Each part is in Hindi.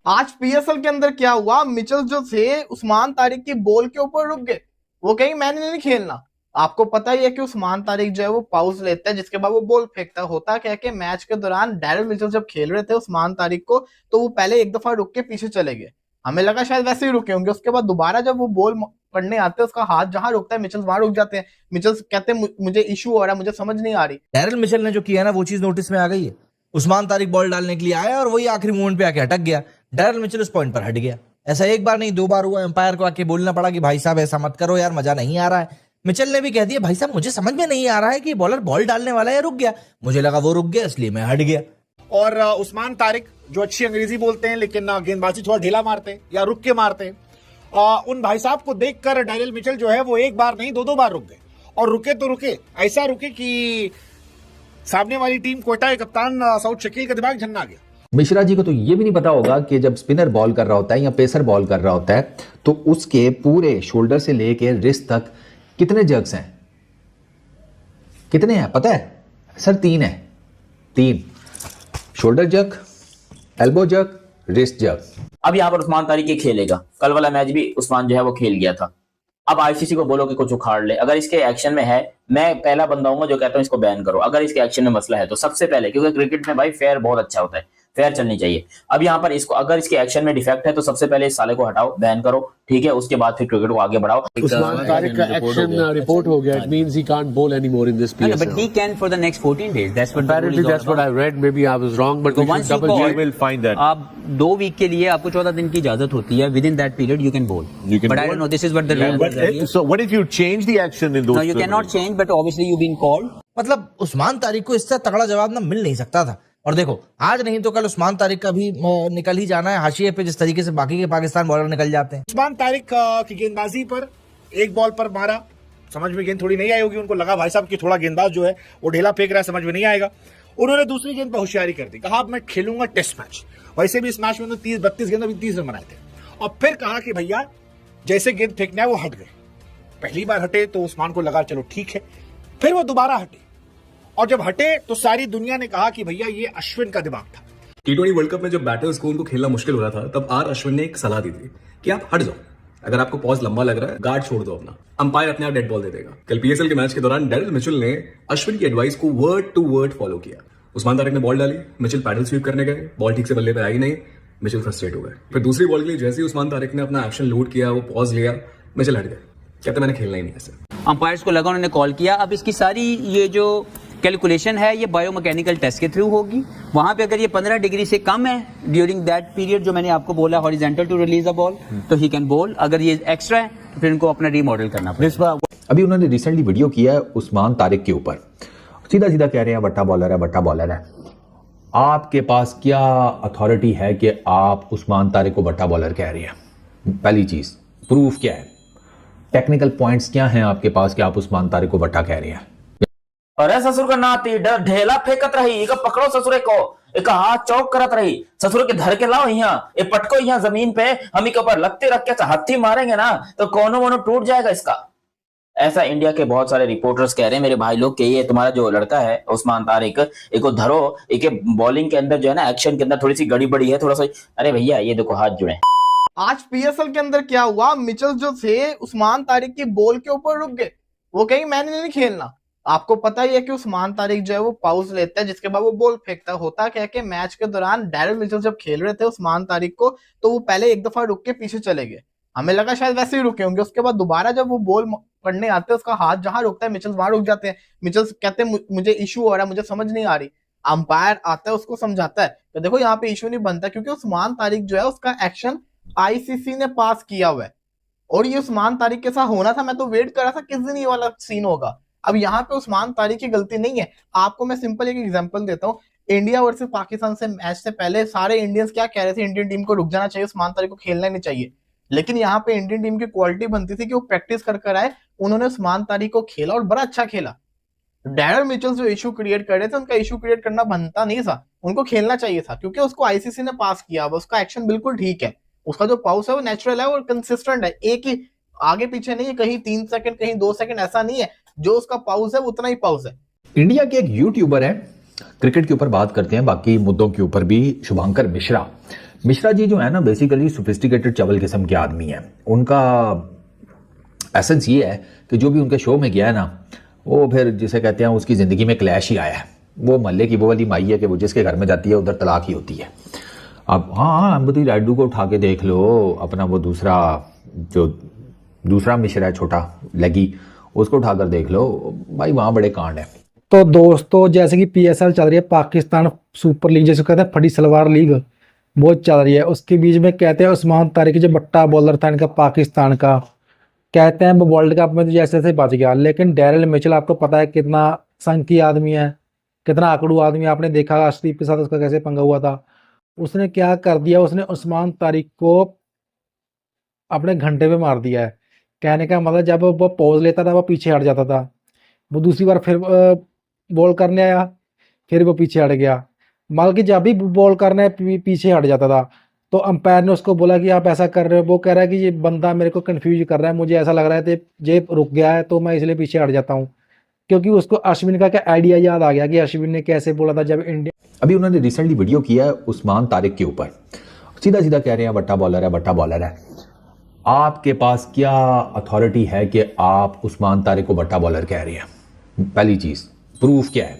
आज पीएसएल के अंदर क्या हुआ, मिचेल जो थे उस्मान तारिक की बॉल के ऊपर रुक गए। वो कहीं मैंने नहीं खेलना। आपको पता ही है कि उस्मान तारिक जो है वो पाउस लेता है, जिसके बाद वो बॉल फेंकता है। होता क्या है कि मैच के दौरान डैरेल मिचेल जब खेल रहे थे उस्मान तारिक को, तो वो पहले एक दफा रुक के पीछे चले गए। हमें लगा शायद वैसे ही रुके होंगे। उसके बाद दोबारा जब वो बॉल पढ़ने आते हैं, उसका हाथ जहां रुकता है मिचेल वहां रुक जाते हैं। मिचेल कहते हैं मुझे इशू हो रहा है, मुझे समझ नहीं आ रही। डैरेल मिचेल ने जो किया ना वो चीज नोटिस में आ गई है। उस्मान तारिक बॉल डालने के लिए आया और वही आखिरी मोमेंट पे आके अटक गया। डैरेल मिचेल उस पॉइंट पर हट गया। ऐसा एक बार नहीं 2 बार हुआ। एम्पायर को आके बोलना पड़ा कि भाई साहब ऐसा मत करो यार, मजा नहीं आ रहा है। मिचेल ने भी कह दिया भाई साहब मुझे समझ में नहीं आ रहा है कि बॉलर बॉल डालने वाला है या रुक गया। मुझे लगा वो रुक गया इसलिए मैं हट गया। और उस्मान तारिक जो अच्छी अंग्रेजी बोलते हैं लेकिन गेंदबाजी थोड़ा ढीला मारते हैं या रुक के मारते हैं, उन भाई साहब को देखकर डैरेल मिचेल जो है वो एक बार नहीं 2 बार रुक गए। और रुके तो रुके, ऐसा रुके कि सामने वाली टीम कोयटा के कप्तान सऊद शकील का दिमाग झन्ना गया। मिश्रा जी को तो ये भी नहीं पता होगा कि जब स्पिनर बॉल कर रहा होता है या पेसर बॉल कर रहा होता है तो उसके पूरे शोल्डर से लेके रिस्ट तक कितने जर्क्स हैं, कितने हैं पता है सर? 3 है। 3 shoulder jerk, elbow jerk, wrist jerk. अब यहाँ पर उस्मान तारिक ही खेलेगा। कल वाला मैच भी उस्मान जो है वो खेल गया था। अब आईसीसी को बोलो कि कुछ उखाड़ ले। अगर इसके एक्शन में है, मैं पहला बंदा हूँ जो कहता हूँ इसको बैन करो। अगर इसके एक्शन में मसला है तो सबसे पहले, क्योंकि क्रिकेट में भाई फेयर बहुत अच्छा होता है, फेयर चलनी चाहिए। अब यहाँ पर इसको अगर इसके एक्शन में डिफेक्ट है तो सबसे पहले इस साले को हटाओ, बैन करो, ठीक है। उसके बाद फिर क्रिकेट को आगे बढ़ाओ। उस्मान तारिक का एक्शन रिपोर्ट हो गया. It means he can't bowl anymore in this PSL. But he can for the next 14 days. That's what apparently that's what I read. Maybe I was wrong, but we should double check. will find that. आप 2 वीक के लिए आपको 14 दिन की इजाजत होती है. Within that period you can bowl. But I don't know. This is what the rule. So what if you change the action in those? No, you cannot change. But obviously you've been called. मतलब उस्मान तारिक को इससे तगड़ा जवाब ना मिल नहीं सकता था। और देखो आज नहीं तो कल उस्मान तारिक का भी निकल ही जाना है हाशिए पे, जिस तरीके से बाकी के पाकिस्तान बॉलर निकल जाते हैं। उस्मान तारिक की गेंदबाजी पर एक बॉल पर मारा, समझ में गेंद थोड़ी नहीं आई होगी। उनको लगा भाई साहब कि थोड़ा गेंदबाज जो है वो ढेला फेंक रहा है, समझ में नहीं आएगा। उन्होंने दूसरी गेंद पर होशियारी कर दी, कहा अब मैं खेलूंगा टेस्ट मैच। वैसे भी इस मैच में 30-32 गेंद अभी 30 रन बनाए थे। और फिर कहा कि भैया जैसे गेंद फेंकना है वो हट गए। पहली बार हटे तो उस्मान को लगा चलो ठीक है, फिर वो दोबारा हटे। और जब हटे तो सारी दुनिया ने कहा कि भैया ये अश्विन का दिमाग था। T20 वर्ल्ड कप में जब बैटर्स को उनको खेलना मुश्किल हो रहा था तब आर अश्विन ने एक सलाह दी थी कि आप हट जाओ, अगर आपको पॉज लंबा लग रहा है गार्ड छोड़ दो अपना, अंपायर अपने आप डेड बॉल दे देगा। कल पीएसएल के मैच के दौरान डैरेल मिचेल ने अश्विन की एडवाइस को वर्ड टू वर्ड फॉलो किया। उस्मान तारिक ने बॉल डाली, मिचेल पैडल स्वीप करने गए, बॉल ठीक से बल्ले पे आई नहीं, मिचेल फ्रस्ट्रेट हो गए। फिर दूसरी बॉल के लिए जैसे ही उस्मान तारिक ने अपना एक्शन लोड किया, वो पॉज लिया, मिचेल हट गए, कहते मैंने खेलना ही नहीं ऐसे। अंपायर्स को लगा, उन्होंने कॉल किया। अब इसकी सारी ये जो कैलकुलेशन है ये बायोमैकेनिकल टेस्ट के थ्रू होगी। वहां पे अगर ये 15 डिग्री से कम है ड्यूरिंग दैट पीरियड जो मैंने आपको बोला horizontal to release a ball, तो ही कैन बोल। अगर ये एक्स्ट्रा है तो फिर इनको अपना रीमॉडल करना पड़ेगा। अभी उन्होंने रिसेंटली वीडियो किया है उस्मान तारिक के ऊपर, सीधा सीधा कह रहे हैं बट्टा बॉलर है, बट्टा बॉलर है। आपके पास क्या अथॉरिटी है कि आप उस्मान तारिक को बट्टा बॉलर कह रहे हैं? पहली चीज, प्रूफ क्या है, टेक्निकल पॉइंट्स क्या हैं आपके पास कि आप उस्मान तारिक को बट्टा कह रहे हैं? अरे ससुर का नाती ढेला फेंकत रही, एक पकड़ो ससुरे को, एक हाथ चौक करत रही, ससुर के धर के लाओ यहाँ, ये पटको यहाँ जमीन पे, हम के ऊपर लगते रख के हत्थी मारेंगे ना तो कोनो मोनो टूट जाएगा इसका। ऐसा इंडिया के बहुत सारे रिपोर्टर्स कह रहे हैं मेरे भाई लोग कि ये तुम्हारा जो लड़का है उस्मान तारिक, एक धरो, एक बॉलिंग के अंदर जो है ना एक्शन के अंदर थोड़ी सी गड़ी बड़ी है, थोड़ा सा। अरे भैया ये देखो हाथ जुड़े। आज पीएसएल के अंदर क्या हुआ, मिचेल जो थे उस्मान तारिक की बॉल के ऊपर रुक गए। वो कहीं मैंने नहीं खेलना। आपको पता ही है कि उस्मान तारिक जो है वो पाउस लेता है, जिसके बाद वो बॉल फेंकता है। होता क्या है कि मैच के दौरान डैरेल मिचेल जब खेल रहे थे उस्मान तारिक को, तो वो पहले एक दफा रुक के पीछे चले गए। हमें लगा शायद वैसे ही रुके होंगे। उसके बाद दोबारा जब वो बॉल पढ़ने आते हैं, उसका हाथ जहां रुकता है मिचेल वहां रुक जाते हैं। मिचेल कहते हैं मुझे इशू हो रहा है, मुझे समझ नहीं आ रही। अंपायर आता है, उसको समझाता है तो देखो यहाँ पे इशू नहीं बनता, क्योंकि उस्मान तारिक जो है उसका एक्शन आईसीसी ने पास किया हुआ है और ये उस्मान तारिक के साथ होना था। मैं तो वेट कर रहा था किस दिन ये वाला सीन होगा। अब यहाँ पे उस्मान तारिक की गलती नहीं है। आपको मैं सिंपल एक एग्जांपल देता हूँ। इंडिया वर्सेस पाकिस्तान से मैच से पहले सारे इंडियंस क्या कह रहे थे, इंडियन टीम को रुक जाना चाहिए, उस्मान तारिक को खेलना नहीं चाहिए। लेकिन यहाँ पे इंडियन टीम की क्वालिटी बनती थी कि वो प्रैक्टिस कर आए। उन्होंने उस्मान तारिक को खेला और बड़ा अच्छा खेला। डैरेल मिचेल जो इशू क्रिएट कर रहे थे, उनका इशू क्रिएट करना बनता नहीं था, उनको खेलना चाहिए था, क्योंकि उसको आईसीसी ने पास किया। उसका एक्शन बिल्कुल ठीक है, उसका जो पाउस है वो नेचुरल है और कंसिस्टेंट है, एक ही आगे पीछे नहीं है, कहीं 3 सेकंड कहीं 2 सेकंड ऐसा नहीं है। जो उसका पाउस है उतना ही पाउस है। इंडिया के एक यूट्यूबर है, क्रिकेट के ऊपर बात करते हैं, बाकी मुद्दों के ऊपर भी, शुभांकर मिश्रा। मिश्रा जी जो है ना बेसिकली सोफिस्टिकेटेड चवल किस्म के आदमी है। उनका एसेंस ये है कि जो भी उनके शो में गया है ना, वो फिर जिसे कहते हैं उसकी ज़िंदगी में क्लैश ही आया है। वो मोहल्ले की वो वाली माई है कि वो जिसके घर में जाती है उधर तलाक ही होती है। अब हाँ अहमदी रायडू को उठा के देख लो, अपना वो दूसरा मिश्रा है छोटा लगी, उसको उठाकर देख लो भाई, वहाँ बड़े कांड है। तो दोस्तों जैसे कि PSL चल रही है, पाकिस्तान सुपर लीग जिसको कहते हैं फटी सलवार लीग, वो चल रही है। उसके बीच में कहते हैं उस्मान तारिक जो बट्टा बॉलर था इनका पाकिस्तान का, कहते हैं वो वर्ल्ड कप में तो जैसे से बच गया। लेकिन डेरिल मिचेल आपको पता है कितना संकी आदमी है, कितना आकड़ू आदमी है। आपने देखा अर्शदीप के साथ उसका कैसे पंगा हुआ था। उसने क्या कर दिया, उसने उस्मान तारिक को अपने घंटे पे मार दिया है। कहने का मतलब जब वो पॉज लेता था वो पीछे हट जाता था, वो दूसरी बार फिर बॉल करने आया फिर वो पीछे हट गया। मतलब कि जब भी बॉल करने पीछे हट जाता था तो अंपायर ने उसको बोला कि आप ऐसा कर रहे हो। वो कह रहा है कि ये बंदा मेरे को कंफ्यूज कर रहा है, मुझे ऐसा लग रहा है कि ये रुक गया है तो मैं इसलिए पीछे हट जाता हूँ। क्योंकि उसको अश्विन का क्या आइडिया याद आ गया कि अश्विन ने कैसे बोला था जब इंडिया। अभी उन्होंने रिसेंटली वीडियो किया है उस्मान तारिक के ऊपर, सीधा सीधा कह रहे हैं बट्टा बॉलर है, बट्टा बॉलर है। आपके पास क्या अथॉरिटी है कि आप उस्मान तारिक को बट्टा बॉलर कह रहे हैं? पहली चीज प्रूफ क्या है,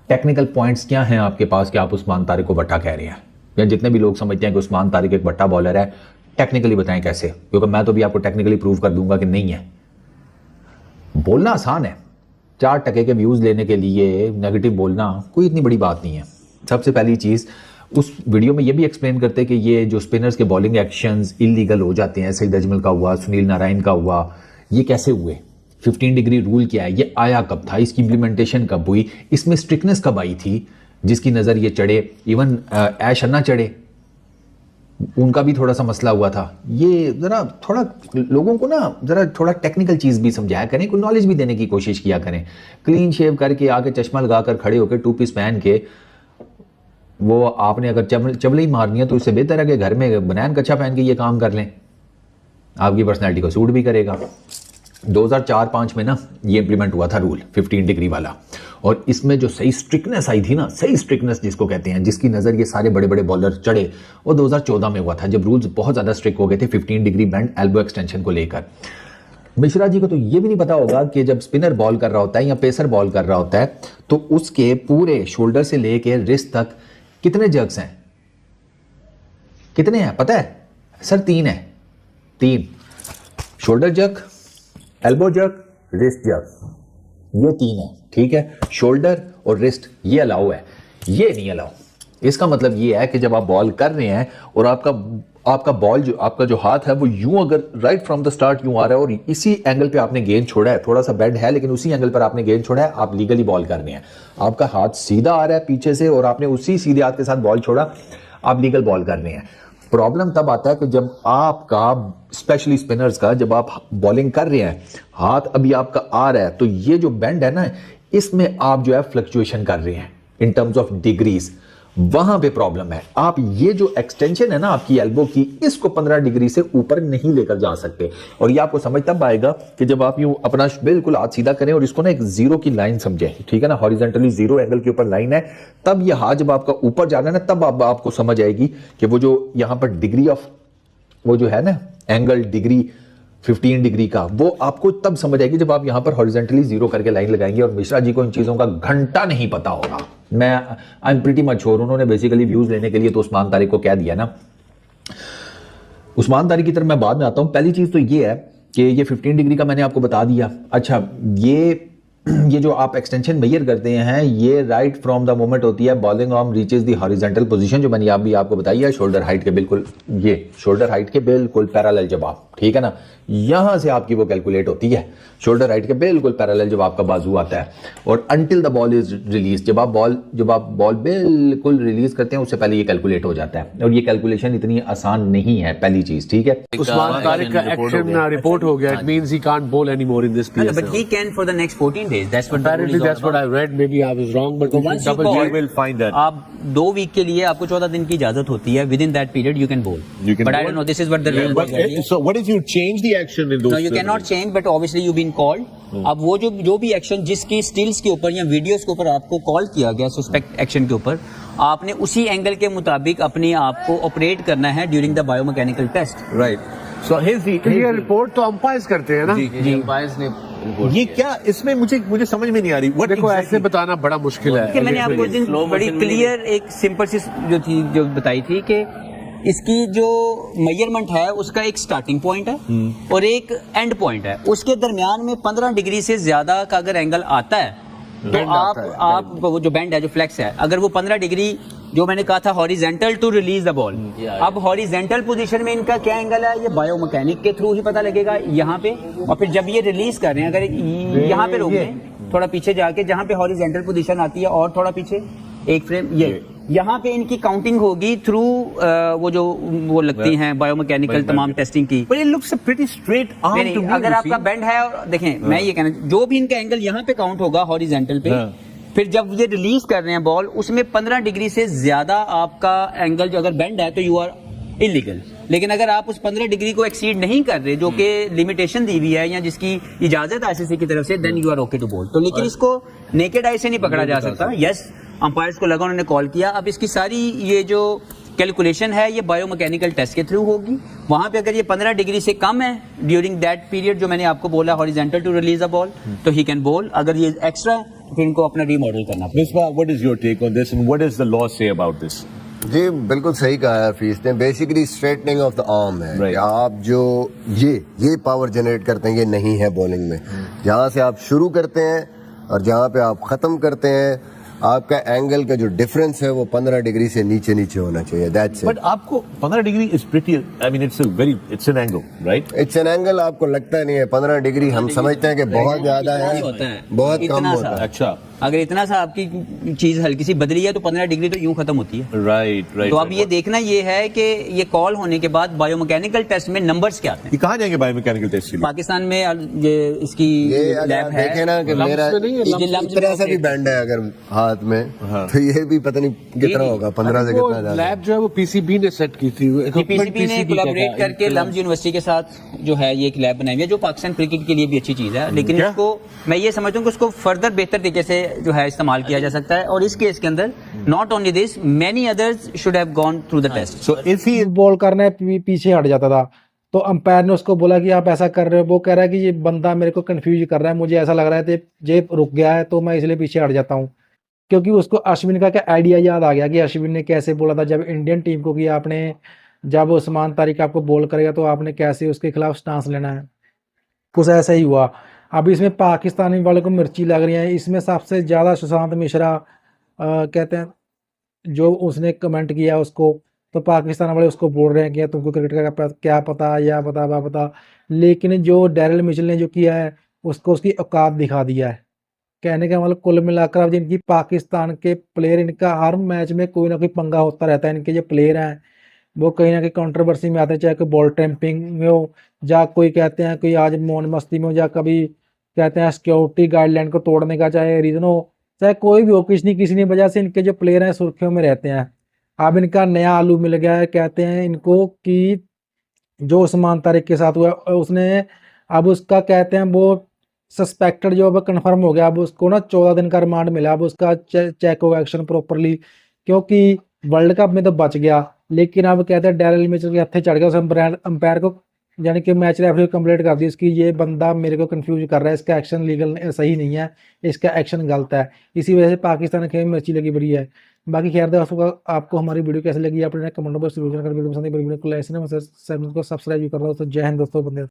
टेक्निकल पॉइंट्स क्या हैं आपके पास कि आप उस्मान तारिक को बट्टा कह रहे हैं? या जितने भी लोग समझते हैं कि उस्मान तारिक एक बट्टा बॉलर है, टेक्निकली बताएं कैसे, क्योंकि मैं तो भी आपको टेक्निकली प्रूव कर दूंगा कि नहीं है। बोलना आसान है, 4 टके के व्यूज लेने के लिए नेगेटिव बोलना कोई इतनी बड़ी बात नहीं है। सबसे पहली चीज उस वीडियो में ये भी एक्सप्लेन करते कि ये जो स्पिनर्स के बॉलिंग एक्शंस इलीगल हो जाते हैं, सईद अजमल का हुआ, सुनील नारायण का हुआ, ये कैसे हुए? 15 डिग्री रूल क्या है, ये आया कब था, इसकी इम्प्लीमेंटेशन कब हुई, इसमें स्ट्रिक्टनेस कब आई थी, जिसकी नज़र ये चढ़े, इवन ऐश अन्ना चढ़े, उनका भी थोड़ा सा मसला हुआ था। ये ज़रा थोड़ा लोगों को ना ज़रा थोड़ा टेक्निकल चीज़ भी समझाया करें, कोई नॉलेज भी देने की कोशिश किया करें। क्लीन शेव करके आके चश्मा लगाकर खड़े होकर 2 पीस पहन के वो आपने अगर चबले ही मारनी है तो इससे बेहतर है कि घर में बनैन कच्छा पहन के ये काम कर लें, आपकी पर्सनैलिटी को सूट भी करेगा। 2004-05 में ना ये इंप्लीमेंट हुआ था रूल 15 डिग्री वाला, और इसमें जो सही स्ट्रिक्टनेस आई थी ना, सही स्ट्रिक्टनेस जिसको कहते हैं, जिसकी नज़र ये सारे बड़े बड़े बॉलर चढ़े, वो 2014 में हुआ था जब रूल्स बहुत ज़्यादा स्ट्रिक्ट हो गए थे 15 डिग्री बैंड एल्बो एक्सटेंशन को लेकर। मिश्रा जी को तो ये भी नहीं पता होगा कि जब स्पिनर बॉल कर रहा होता है या पेसर बॉल कर रहा होता है तो उसके पूरे शोल्डर से लेके रिस्ट तक कितने जर्क्स हैं? कितने हैं पता है सर? 3 है, 3 shoulder jerk, elbow jerk, wrist jerk, ये 3 है। ठीक है, शोल्डर और रिस्ट ये अलाउ है, ये नहीं अलाउ। इसका मतलब ये है कि जब आप बॉल कर रहे हैं और आपका बॉल जो आपका जो हाथ है वो यूं अगर राइट फ्रॉम द स्टार्ट यूं आ रहा है और इसी एंगल पे आपने गेंद छोड़ा है, थोड़ा सा बेड है लेकिन उसी एंगल पर आपने गेंद छोड़ा है, आप लीगली बॉल कर रहे हैं। आपका हाथ सीधा आ रहा है पीछे से और आपने उसी सीधे हाथ के साथ बॉल छोड़ा, आप लीगल बॉल कर रहे हैं। प्रॉब्लम तब आता है कि जब आपका स्पेशली स्पिनर्स का जब आप बॉलिंग कर रहे हैं, हाथ अभी आपका आ रहा है तो ये जो बेंड है ना, इसमें आप जो है फ्लक्चुएशन कर रहे हैं इन टर्म्स ऑफ डिग्रीज, वहां पे प्रॉब्लम है। आप ये जो एक्सटेंशन है ना आपकी एल्बो की, इसको 15 डिग्री से ऊपर नहीं लेकर जा सकते। और ये आपको समझ तब आएगा कि जब आप यूं अपना बिल्कुल हाथ सीधा करें और इसको ना एक जीरो की लाइन समझें, ठीक है ना, हॉरिजॉन्टली जीरो एंगल के ऊपर लाइन है, तब ये हाथ जब आपका ऊपर जा रहा है ना, तब आपको समझ आएगी कि वो जो यहां पर डिग्री ऑफ वो जो है ना एंगल डिग्री 15 डिग्री का, वो आपको तब समझ आएगी जब आप यहां पर हॉरिजॉन्टली जीरो करके लाइन लगाएंगे। और मिश्रा जी को इन चीजों का घंटा नहीं पता होगा। I am pretty much sure उन्होंने बेसिकली व्यूज लेने के लिए तो उस्मान तारिक को कह दिया ना। उस्मान तारिक की तरफ मैं बाद में आता हूं। पहली चीज तो ये है कि ये 15 डिग्री का मैंने आपको बता दिया। अच्छा, ये जो आप एक्सटेंशन मेजर करते हैं, ये राइट फ्रॉम द मोमेंट होती है bowling arm reaches the horizontal position, जो मैंने भी आपको बताई है, शोल्डर हाइट के बिल्कुल, ये शोल्डर हाइट के बिल्कुल पैरेलल जब आप, ठीक है ना, यहां से आपकी वो कैलकुलेट होती है, शोल्डर हाइट के बिल्कुल पैरेलल जब आपका बाजू आता है, और until the ball is release, जब आप बॉल बिल्कुल रिलीज करते हैं उससे पहले ये कैलकुलेट हो जाता है। और ये कैलकुलेशन इतनी आसान नहीं है, पहली चीज, ठीक है। उस्मान तारिक का एक्शन रिपोर्ट हो गया, it means he can't bowl anymore in this PSL. But he can for the next 14 days. That's what Apparently that's what I read. Maybe I was wrong, but once you double bowl, check. will find that. आप 2 वीक के लिए आपको 14 दिन की इजाजत होती है. Within that period you can bowl. You can but I bowl. don't know. This is what the rule was. So what is if you change the action in those No, you cannot change, but obviously you've been called. अब वो जो भी एक्शन जिसकी स्टिल्स के ऊपर या वीडियोस के ऊपर आपको कॉल किया गया सस्पेक्ट एक्शन के ऊपर, आपने उसी एंगल के मुताबिक अपने आप को ऑपरेट करना है during the biomechanical test. right so ये रिपोर्ट तो अंपायर्स करते हैं ना. जी अंपायर्स ने ये क्या इसमें मुझे समझ में नहीं आ रही. What देखो exactly? ऐसे बताना बड़ा मुश्किल है. कि मैंने आपको उस दिन बड़ी क्लियर एक सिंपल सी जो बताई थी कि इसकी जो मेजरमेंट है उसका एक स्टार्टिंग पॉइंट है और एक एंड पॉइंट है. उसके दरमियान में 15 डिग्री से ज्यादा का अगर एंगल आता है तो आप वो जो बैंड है जो फ्लेक्स है, अगर वो 15 डिग्री जो मैंने कहा था horizontal to release the ball, अब हॉरिजेंटल पोजीशन में इनका क्या एंगल है ये बायोमैकेनिक के थ्रू ही पता लगेगा यहाँ पे. और फिर जब ये रिलीज कर रहे हैं, अगर यहाँ पे रोक लें थोड़ा पीछे जाके जहाँ पे हॉरिजेंटल पोजीशन आती है और थोड़ा पीछे एक फ्रेम, ये यहाँ पे इनकी काउंटिंग होगी थ्रू वो लगती हैं बायोमैकेनिकल तमाम टेस्टिंग की. But it looks a pretty straight arm to me. अगर आपका बेंड है और देखें मैं ये कहना जो भी इनका एंगल यहाँ पे काउंट होगा हॉरिजेंटल पे, फिर जब ये रिलीज कर रहे हैं बॉल उसमें 15 डिग्री से ज्यादा आपका एंगल जो अगर बेंड है तो यू आर इलीगल. लेकिन अगर आप उस 15 डिग्री को एक्सीड नहीं कर रहे जो कि लिमिटेशन दी हुई है या जिसकी इजाजत है आईसीसी की तरफ से, then you are okay to bowl. तो लेकिन इसको नेकेड आई से नहीं पकड़ा जा सकता. यस अंपायर्स को लगा, उन्होंने कॉल किया. अब इसकी सारी ये जो कैलकुलेशन है ये बायोमैकेनिकल टेस्ट के थ्रू होगी. वहां पे अगर ये 15 डिग्री से कम है ड्यूरिंग दैट पीरियड जो मैंने आपको बोला horizontal to release a ball, तो ही कैन बॉल. अगर ये एक्स्ट्रा फिर इनको अपना रीमॉडल करना पड़ेगा. Misbah, what is your take on this and what does the law say about this? जी बिल्कुल सही कहा है फीस ने. Basically straightening of the arm है कि आप जो ये पावर जनरेट करते हैं ये नहीं है बॉलिंग में. जहाँ से आप शुरू करते हैं और जहाँ पे आप खत्म करते हैं आपका एंगल का जो डिफरेंस है वो 15 डिग्री से नीचे होना चाहिए. That's it. बट आपको 15 degree is pretty, I mean it's an angle, right? It's an angle. आपको लगता नहीं है 15 डिग्री, हम समझते हैं कि बहुत ज्यादा है, बहुत कम होता है. अच्छा, अगर इतना सा आपकी चीज हल्की सी बदली है तो 15 डिग्री तो यूं खत्म होती है. राइट. तो अब ये देखना ये है कि ये कॉल होने के बाद बायोमैकेनिकल टेस्ट में नंबर्स क्या आते हैं. ये कहाँ जाएंगे बायोमैकेनिकल टेस्ट के लिए? पाकिस्तान में ये इसकी लैब है. देखे ना कि मेरा इस तरह से भी बैंड है अगर हाथ में, तो ये भी पता नहीं कितना होगा, 15 से कितना ज्यादा. लैब जो है वो पीसीबी ने सेट की थी. पीसीबी ने कोलैबोरेट करके लम्स यूनिवर्सिटी के साथ जो है ये एक लैब बनाई हुई है जो पाकिस्तान क्रिकेट के लिए भी अच्छी चीज है. लेकिन इसको मैं ये समझता हूँ कि उसको फर्दर बेहतर तरीके से जो है इस्तेमाल किया जा सकता है. और इस केस के अंदर not only this, many others should have gone through the test. So if he bowl करने पीछे हट जाता था तो अंपायर ने उसको बोला कि आप ऐसा कर रहे हो. वो कह रहा है कि ये बंदा मेरे को कंफ्यूज कर रहा है, मुझे ऐसा लग रहा है कि ये रुक गया है तो मैं इसलिए पीछे हट जाता हूँ. क्योंकि उसको अश्विन का क्या आइडिया याद आ गया कि अश्विन ने कैसे बोला था जब इंडियन टीम को कि आपने जब उस्मान तारिक आपको बॉल करेगा तो आपने कैसे उसके खिलाफ स्टांस लेना है. कुछ ऐसा ही हुआ. अब इसमें पाकिस्तानी वाले को मिर्ची लग रही है. इसमें सबसे ज़्यादा सुशांत मिश्रा कहते हैं जो उसने कमेंट किया उसको, तो पाकिस्तान वाले उसको बोल रहे हैं कि तुमको क्रिकेट का क्या पता या पता. लेकिन जो डैरिल मिचेल ने जो किया है उसको उसकी औकात दिखा दिया है. कहने का मतलब कुल मिलाकर अब जिनकी पाकिस्तान के प्लेयर, इनका हर मैच में कोई ना कोई पंगा होता रहता है. इनके जो प्लेयर हैं वो कहीं ना कहीं कंट्रोवर्सी में आते हैं, चाहे कोई बॉल ट्रैम्पिंग में हो, या कोई कहते हैं कोई आज मौन मस्ती में हो, या कभी कहते हैं सिक्योरिटी गाइडलाइन को तोड़ने का चाहे रीज़न हो, चाहे कोई भी हो, किसी न वजह से इनके जो प्लेयर हैं सुर्खियों में रहते हैं. अब इनका नया आलू मिल गया है. कहते हैं इनको कि जो उस्मान तारिक के साथ हुआ उसने अब उसका कहते हैं वो सस्पेक्टेड जो अब कन्फर्म हो गया. अब उसको ना 14 दिन का रिमांड मिला. अब उसका चेक होगा एक्शन प्रॉपरली, क्योंकि वर्ल्ड कप में तो बच गया. लेकिन अब कहते हैं डैरिल मिचेल के हत्थे चढ़ गया. उस अंपायर को यानी कि मैच रेफरी को कंप्लेंट कर दी इसकी, ये बंदा मेरे को कंफ्यूज कर रहा है, इसका एक्शन लीगल सही नहीं है, इसका एक्शन गलत है. इसी वजह से पाकिस्तान के खेल में मिर्ची लगी बड़ी है. बाकी खैर दोस्तों आपको हमारी वीडियो कैसे लगी अपने कमेंट बॉक्स में वीडियो पसंद है वीडियो को लाइक को सब्सक्राइब कर रहा हूँ. तो जय हिंद दोस्तों, बंदे.